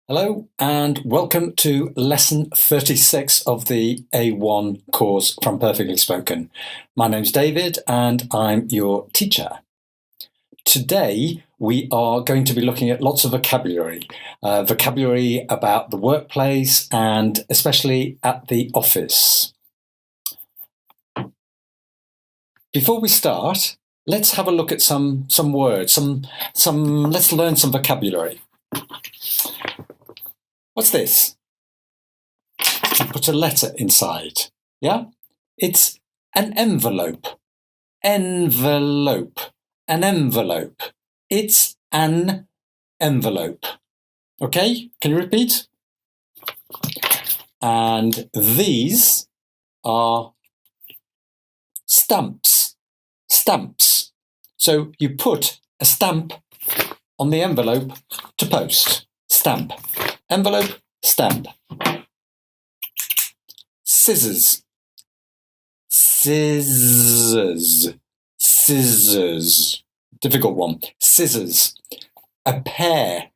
Hello and welcome to lesson 36 of the A1 course from Perfectly Spoken. My name's David and I'm your teacher. Today we are going to be looking at lots of vocabulary about the workplace and especially at the office. Before we start, let's have a look at some words, let's learn some vocabulary. What's this? You put a letter inside, yeah? It's an envelope. Envelope. An envelope. It's an envelope. Okay, can you repeat? And these are stamps. Stamps. So you put a stamp on the envelope to post. Stamp. Envelope, stamp. Scissors. Scissors. Scissors. Difficult one. Scissors. A pair.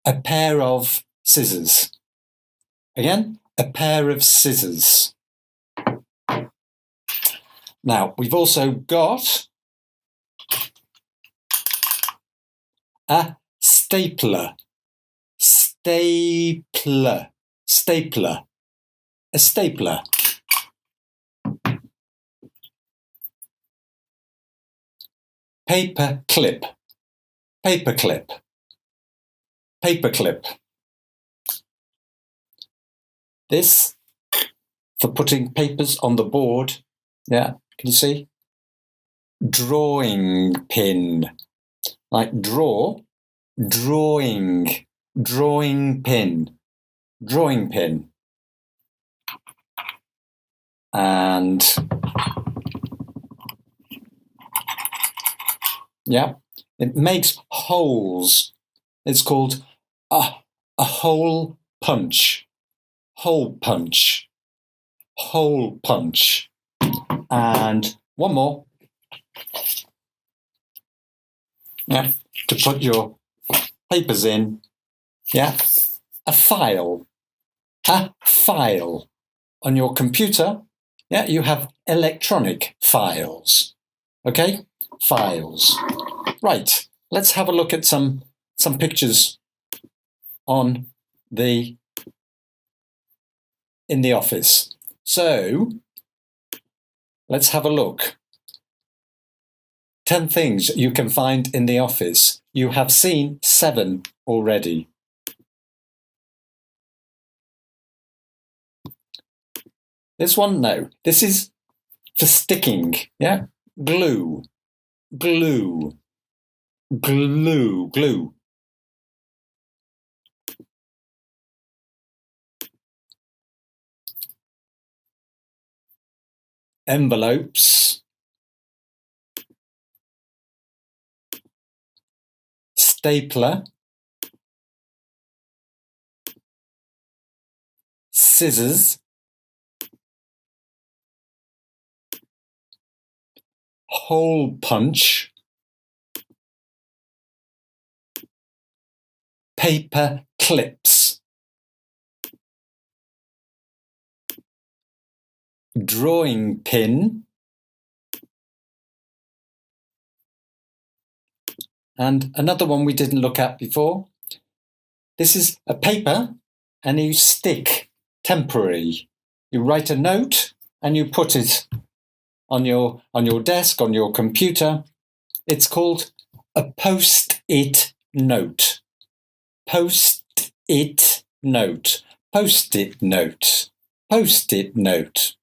A pair of scissors. Again, a pair of scissors. Now, we've also got a stapler. Stapler. Stapler. A stapler. Paper clip. Paper clip. Paper clip. This for putting papers on the board. Yeah, can you see? Drawing pin. Like draw, drawing. Drawing pin. Drawing pin. And yeah, it makes holes. It's called a hole punch. Hole punch. Hole punch. And one more. Yeah, to put your papers in. Yeah, a file. A file. On your computer, yeah, you have electronic files. Okay? Files. Right, let's have a look at some pictures in the office. So, let's have a look. 10 things you can find in the office. You have seen 7 already. This one, no. This is for sticking, yeah? Glue. Glue. Glue. Glue. Envelopes. Stapler. Scissors. Hole punch. Paper clips. Drawing pin. And another one we didn't look at before. This is a paper and you stick temporary. You write a note and you put it on your desk, on your computer. It's called a post-it note. Post-it note. Post-it note. Post-it note.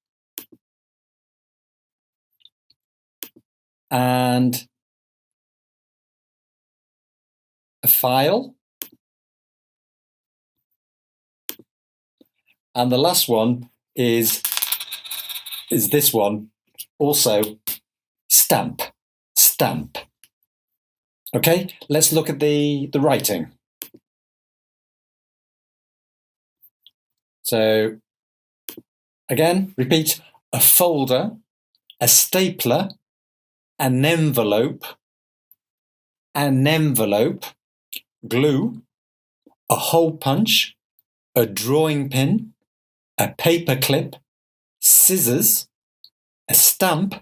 And a file. And the last one is this one, also stamp. Stamp. Okay, let's look at the writing. So again, repeat: a folder, a stapler, an envelope, glue, a hole punch, a drawing pin, a paper clip, scissors, a stamp,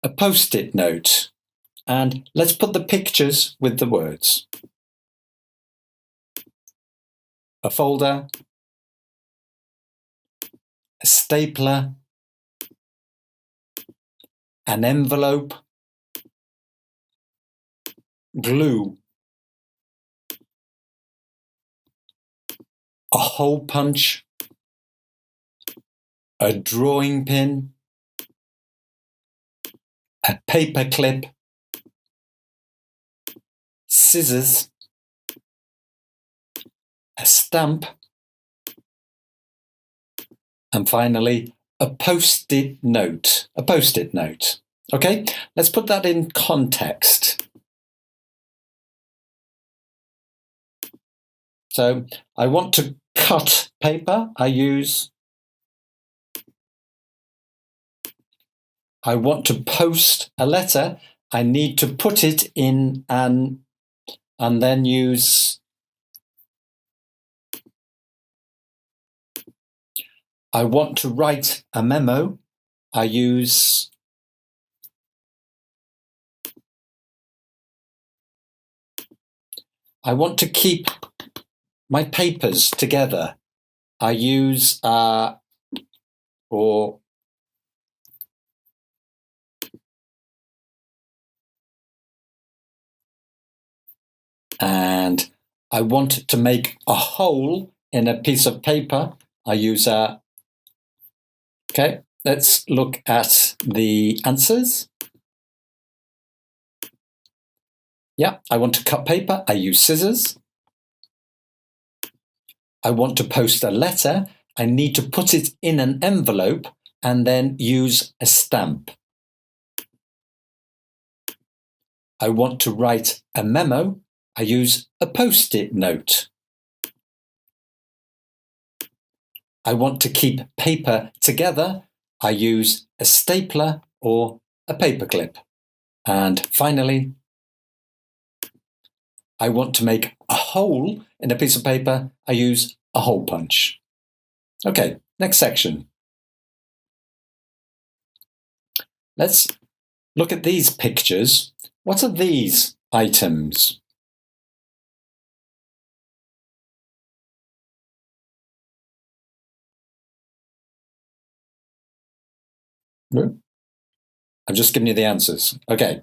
a post-it note. And let's put the pictures with the words. A folder, a stapler, an envelope, glue, a hole punch, a drawing pin, a paper clip, scissors, a stamp, and finally a post-it note. Okay, let's put that in context. So I want to cut paper. I want to post a letter. I need to put it in and then use. I want to write a memo. I use. I want to keep my papers together. I use and I want to make a hole in a piece of paper. I use a. Okay, let's look at the answers. Yeah, I want to cut paper. I use scissors. I want to post a letter. I need to put it in an envelope and then use a stamp. I want to write a memo. I use a post-it note. I want to keep paper together. I use a stapler or a paperclip. And finally, I want to make a hole in a piece of paper. I use a hole punch. Okay, next section. Let's look at these pictures. What are these items? I'm just giving you the answers. Okay.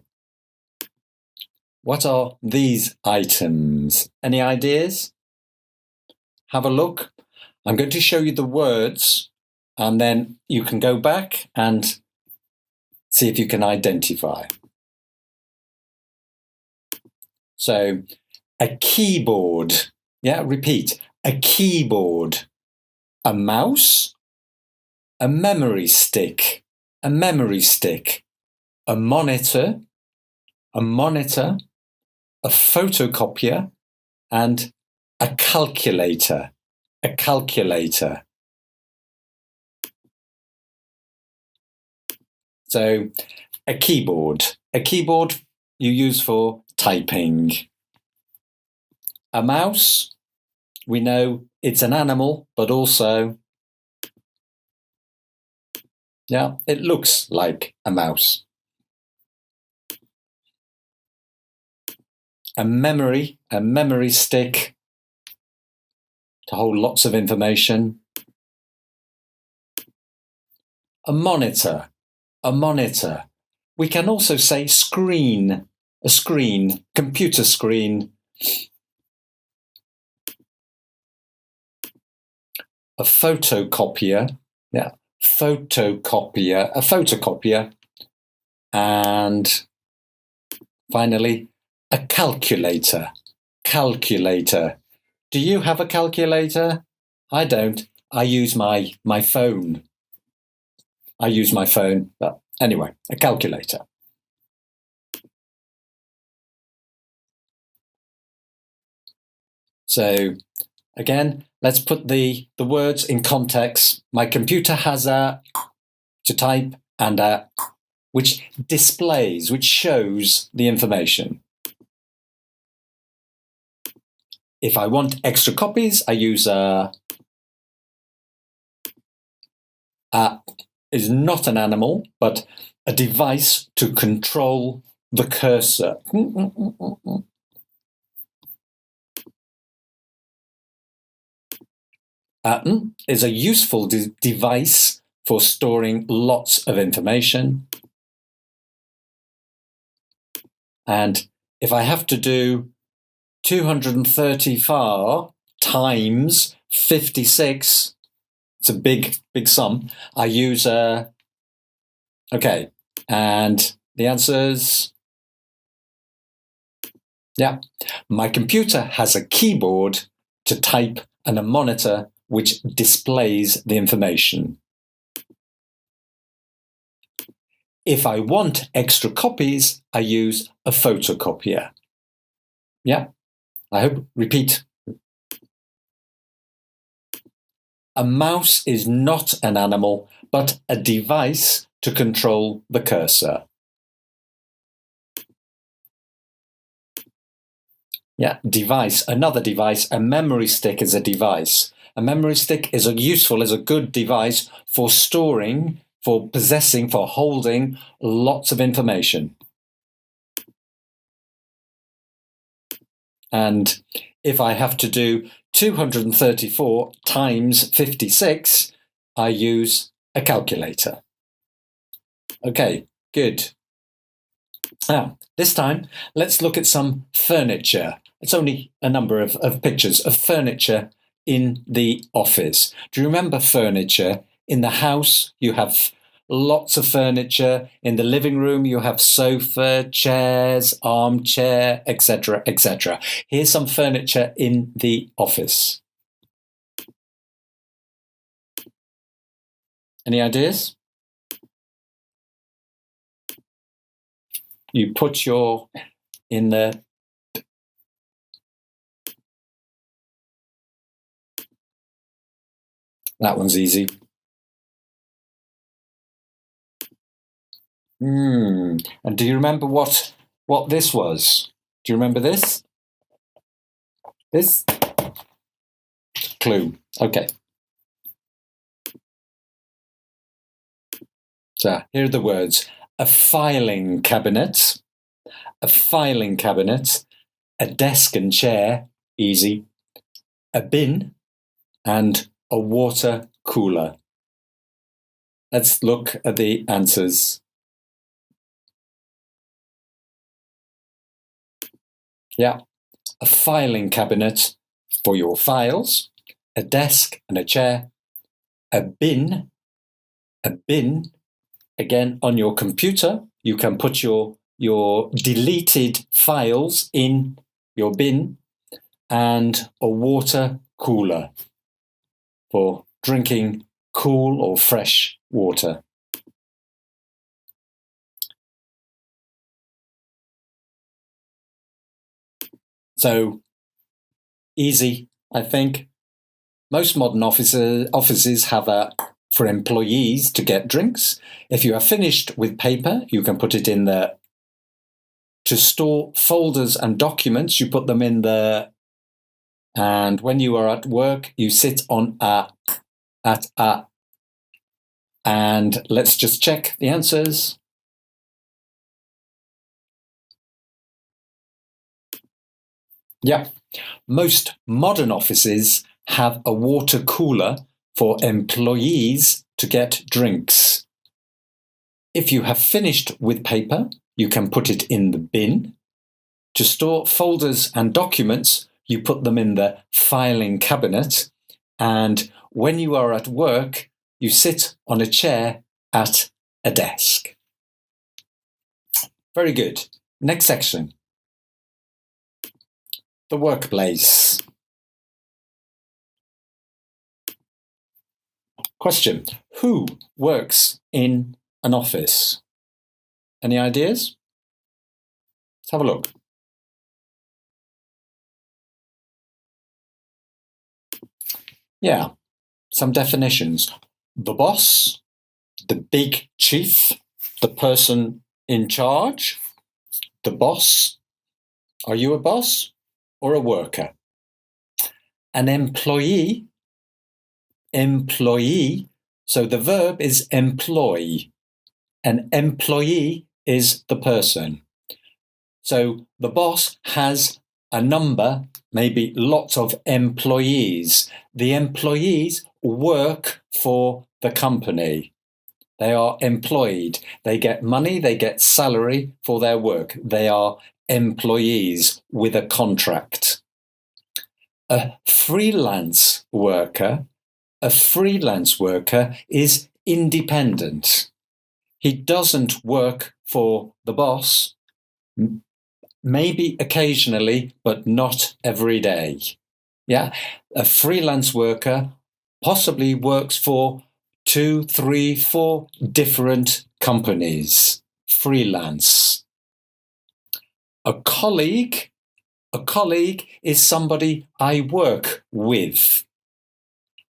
What are these items? Any ideas? Have a look. I'm going to show you the words and then you can go back and see if you can identify. So, a keyboard. Yeah, repeat. A keyboard. A mouse. A memory stick. A monitor. A monitor. A photocopier. And a calculator. So, a keyboard. A keyboard you use for typing. A mouse, we know it's an animal, but also, yeah, it looks like a mouse. A memory stick to hold lots of information. A monitor. We can also say screen, computer screen. A photocopier, a photocopier. And finally, a calculator. Do you have a calculator? I don't. I use my phone. But anyway, a calculator. So again, let's put the words in context. My computer has a to type and a which displays, which shows the information. If I want extra copies, I use is not an animal, but a device to control the cursor. Is a useful device for storing lots of information. And if I have to do 234 times 56, it's a big sum, I use okay, and the answer's, yeah. My computer has a keyboard to type and a monitor which displays the information. If I want extra copies, I use a photocopier. Yeah, I hope, repeat. A mouse is not an animal, but a device to control the cursor. Yeah, device, another device. A memory stick is a device. A memory stick is useful as a good device for storing, for possessing, for holding lots of information. And if I have to do 234 times 56, I use a calculator. Okay, good. Now, this time, let's look at some furniture. It's only a number of pictures of furniture in the office. Do you remember furniture? In the house, you have lots of furniture. In the living room, you have sofa, chairs, armchair, etc., etc. Here's some furniture in the office. Any ideas? You put your in the that one's easy. And do you remember what this was? Do you remember this? This? Clue. Okay. So here are the words. A filing cabinet, a filing cabinet, a desk and chair, easy, a bin, and a water cooler. Let's look at the answers. Yeah, a filing cabinet for your files, a desk and a chair, a bin, again on your computer, you can put your deleted files in your bin, and a water cooler for drinking cool or fresh water. So easy, I think. Most modern offices have for employees to get drinks. If you are finished with paper, you can put it in there. To store folders and documents, you put them in there. And when you are at work, you sit on and let's just check the answers. Yeah, most modern offices have a water cooler for employees to get drinks. If you have finished with paper, you can put it in the bin. To store folders and documents, you put them in the filing cabinet. And when you are at work, you sit on a chair at a desk. Very good. Next section. The workplace. Question. Who works in an office? Any ideas? Let's have a look. Yeah, some definitions. The boss, the big chief, the person in charge, the boss. Are you a boss or a worker? An employee, so the verb is employ. An employee is the person. So the boss has a number, maybe lots of employees. The employees work for the company. They are employed. They get money, they get salary for their work. They are employees with a contract. A freelance worker is independent. He doesn't work for the boss, maybe occasionally, but not every day. Yeah, a freelance worker possibly works for 2, 3, 4 different companies. Freelance. A colleague is somebody I work with.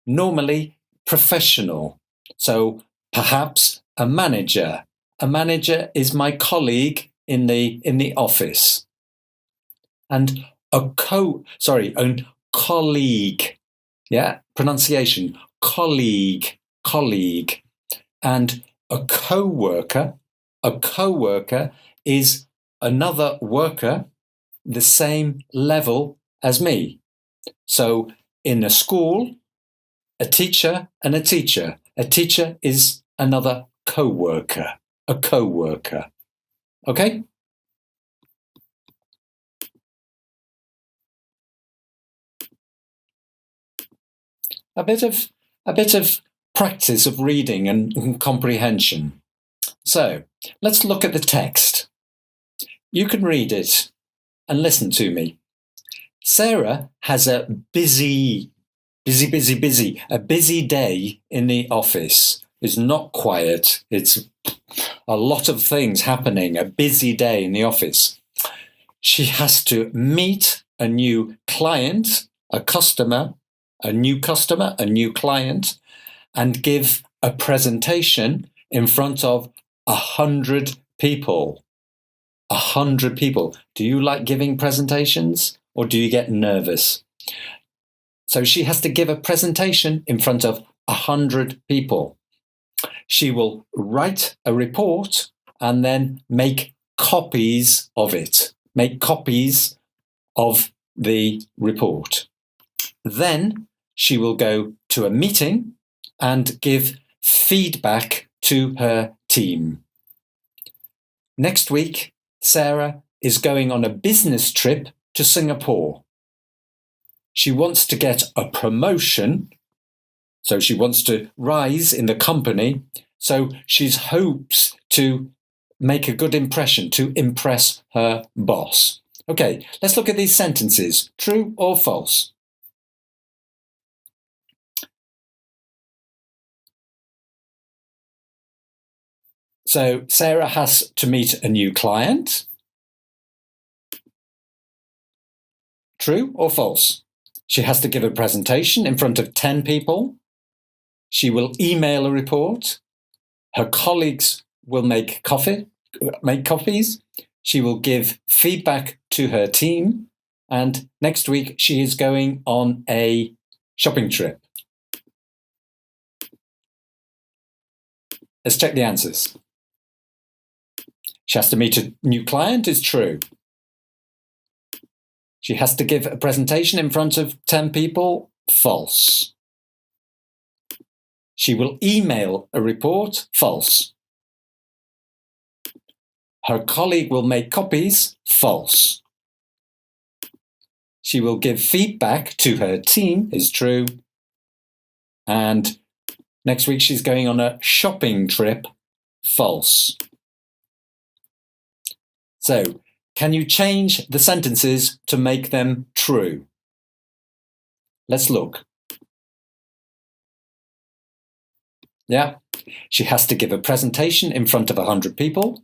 Normally professional. So perhaps a manager. A manager is my colleague in the office. And a colleague. Yeah, pronunciation. Colleague. And a co-worker is another worker the same level as me. So in a school, a teacher and a teacher. A teacher is another co-worker. A co-worker. Okay? A bit of practice of reading and comprehension. So let's look at the text. You can read it and listen to me. Sarah has a busy day in the office. It's not quiet. It's a lot of things happening. A busy day in the office. She has to meet a new client, a new client, and give a presentation in front of 100 people. 100 people. Do you like giving presentations or do you get nervous? So she has to give a presentation in front of 100 people. She will write a report and then make copies of it. Make copies of the report. Then she will go to a meeting and give feedback to her team. Next week, Sarah is going on a business trip to Singapore. She wants to get a promotion, so she wants to rise in the company, so she hopes to make a good impression, to impress her boss. Okay, let's look at these sentences. True or false? So Sarah has to meet a new client. True or false? She has to give a presentation in front of 10 people. She will email a report. Her colleagues will make copies. She will give feedback to her team. And next week, she is going on a shopping trip. Let's check the answers. She has to meet a new client is true. She has to give a presentation in front of 10 people, false. She will email a report, false. Her colleague will make copies, false. She will give feedback to her team, is true. And next week she's going on a shopping trip, false. So, can you change the sentences to make them true? Let's look. Yeah, she has to give a presentation in front of 100 people.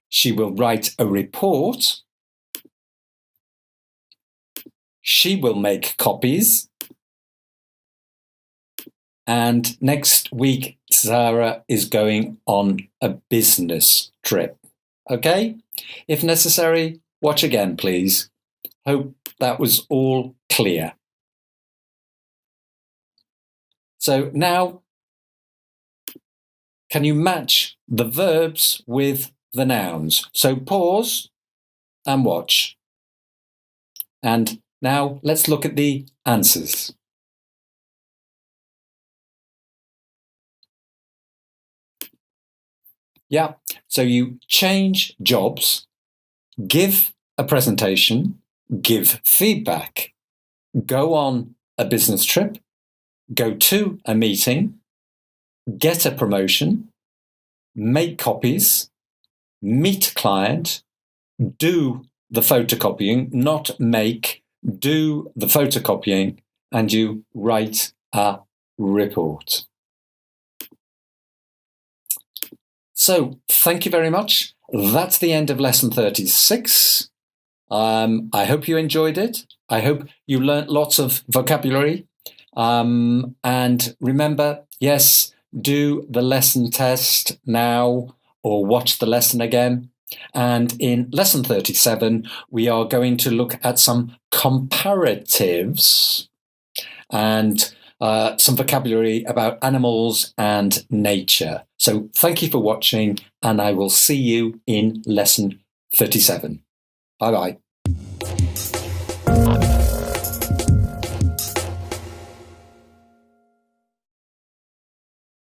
She will write a report. She will make copies. And next week, Sarah is going on a business trip. Okay? If necessary, watch again, please. Hope that was all clear. So now, can you match the verbs with the nouns? So pause and watch. And now let's look at the answers. Yeah, so you change jobs, give a presentation, give feedback, go on a business trip, go to a meeting, get a promotion, make copies, meet client, do the photocopying, not make, do the photocopying, and you write a report. So thank you very much. That's the end of lesson 36. I hope you enjoyed it. I hope you learnt lots of vocabulary. And remember, yes, do the lesson test now or watch the lesson again. And in lesson 37, we are going to look at some comparatives and some vocabulary about animals and nature. So thank you for watching, and I will see you in lesson 37. Bye-bye.